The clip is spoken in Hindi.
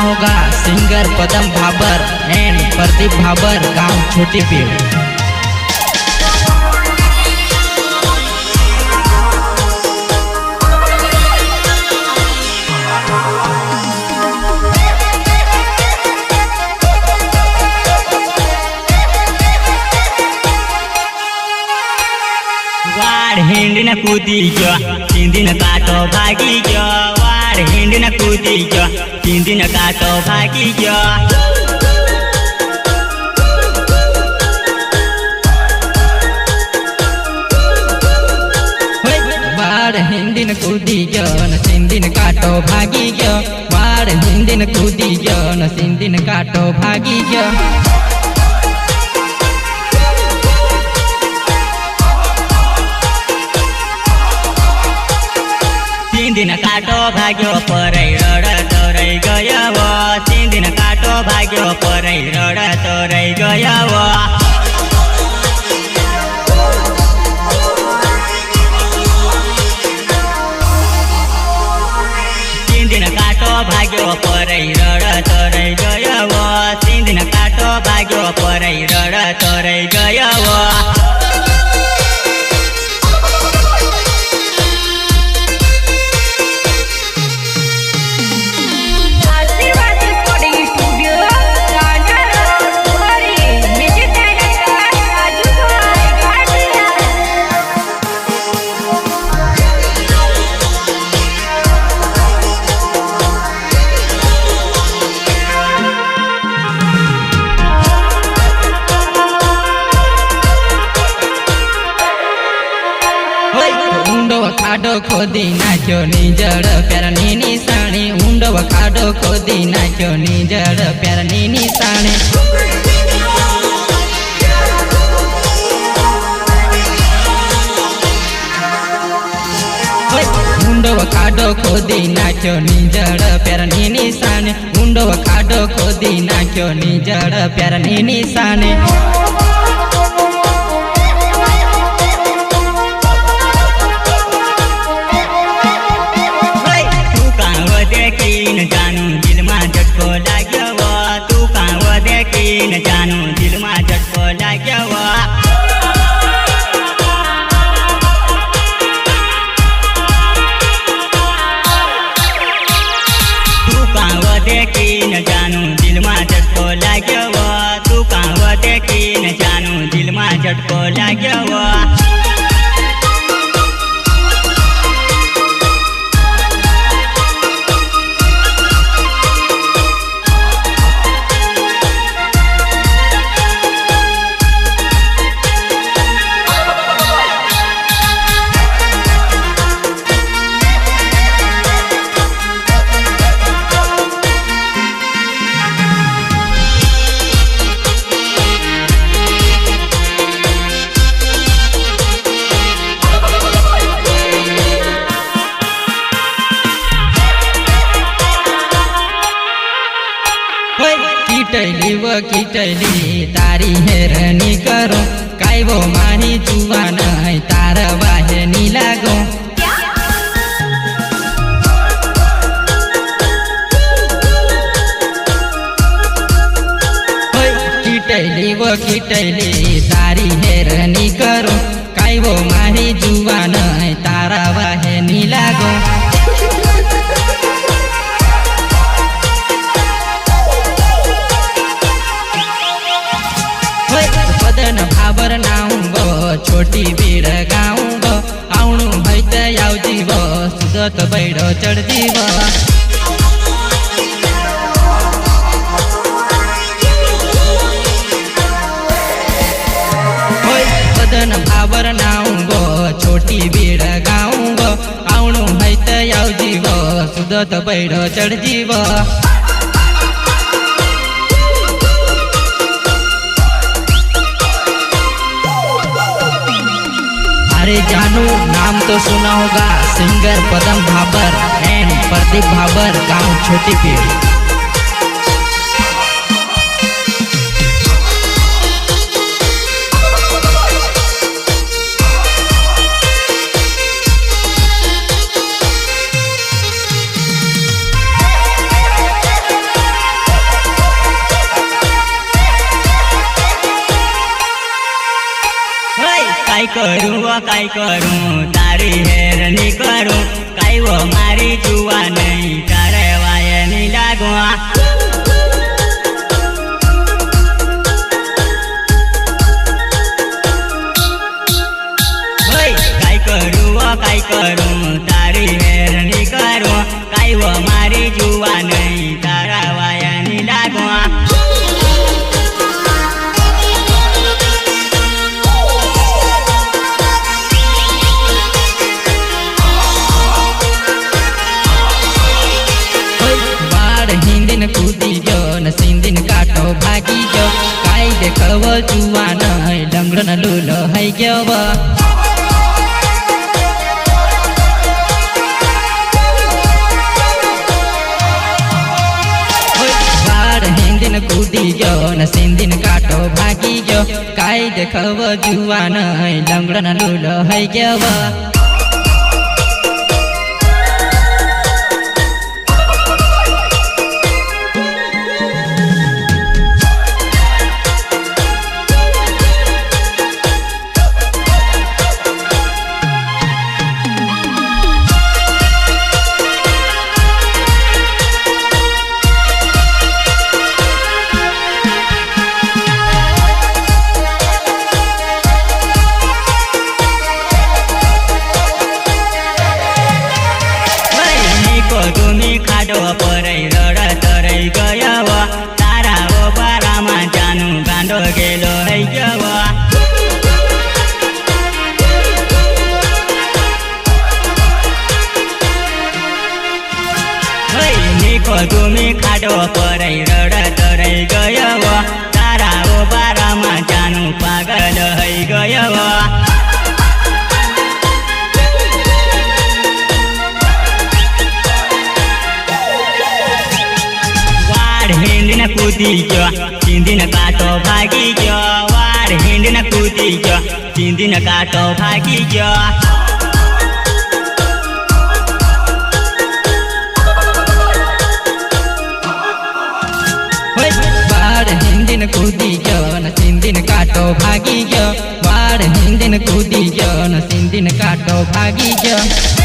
होगा सिंगर पदम भाबर एंड प्रदीप भाबर, गांव छोटी पीड़। वाड़ हिंडन कूदी गयो 3 दिन काटो भागी गयो। वाड़ हिंडन कूदी गयो 3 दिन काटो भागी गयो। वाड़ हिंडन कूदी गयो 3 दिन काटो भागी गयो। वाड़ हिंडन कूदी गयो 3 दिन काटो भागी गयो। 3 दिन काटो भाग्यो परै रड तोरै गयो। 3 दिन काटो भाग्यो परै रड तोरै गयो। 3 दिन काटो भाग्यो परै रड तोरै गयो। 3 दिन काटो भाग्यो परै रड तोरै गयो। खाडो खोदी नाख्यो निजड़ प्यारनी निशानी। ऊंडो खाडो खोदी नाख्यो निजड़ प्यारनी निशानी। ऊंडो खाडो खोदी नाख्यो निजड़ प्यारनी निशानी। ऊंडो खाडो खोदी नाख्यो निजड़ प्यारनी निशानी। जानु दिलमा झटको लाग्यो। तू कहाँ देखिन जानु दिलमा झटको लाग्यो। तू कहाँ देखिन जानु दिलमा झटको लाग्यो। तू कहाँ देखिन जानु दिलमा झटको लाग्यो। किटैली तारी हेरनी करो। काइबो माही जुवा नै तार बाहे नि लागो। किटैली तारी हेरनी करो। काइबो माही जुवा नै तार बाहे नि लागो। भाबर नाउँगो छोटी बीड़ गाउँगो। आउनु भइ त आउजीव सुदत बैडो चढजीव। बदन भाबर नाउँगो छोटी बीड़ गाउँगो। आउनु भइ त आउजीव सुदत बैडो चढजीव। अरे जानू नाम तो सुना होगा सिंगर पदम भाबर एंड प्रदीप भाबर, गांव छोटी पीड़। काय करूं तारी हेरनी करूं काय वो मारी जुआ नहीं तारे वायनी लागू काय करूं तारी हेरनी करूं काय वो मारी जुआ नहीं तारा वायनी लागू कूदी जो न सिंदिन काटो भागी जो काय देखव जुआ नहीं डंगरन लूलो है गव हिंदिन कूदी जो न सिंदिन काटो भागी जो काय देखव जुआ नहीं डंगरन लूलो है गव तुम्ही खाडो परै रडत रै गयव तारा ओ बारामा जानु गाण्डो गेलो है गव तुम्ही खाडो परै रडत रै गयव तारा ओ बारामा जानु पागल है गयव हिंदिन कूदी जो सिंदिन काटो भागी जो वार हिंदिन कूदी जो सिंदिन काटो भागी जो वार हिंदिन कूदी जो न सिंदिन काटो भागी जो वार हिंदिन कूदी जो न सिंदिन काटो भागी जो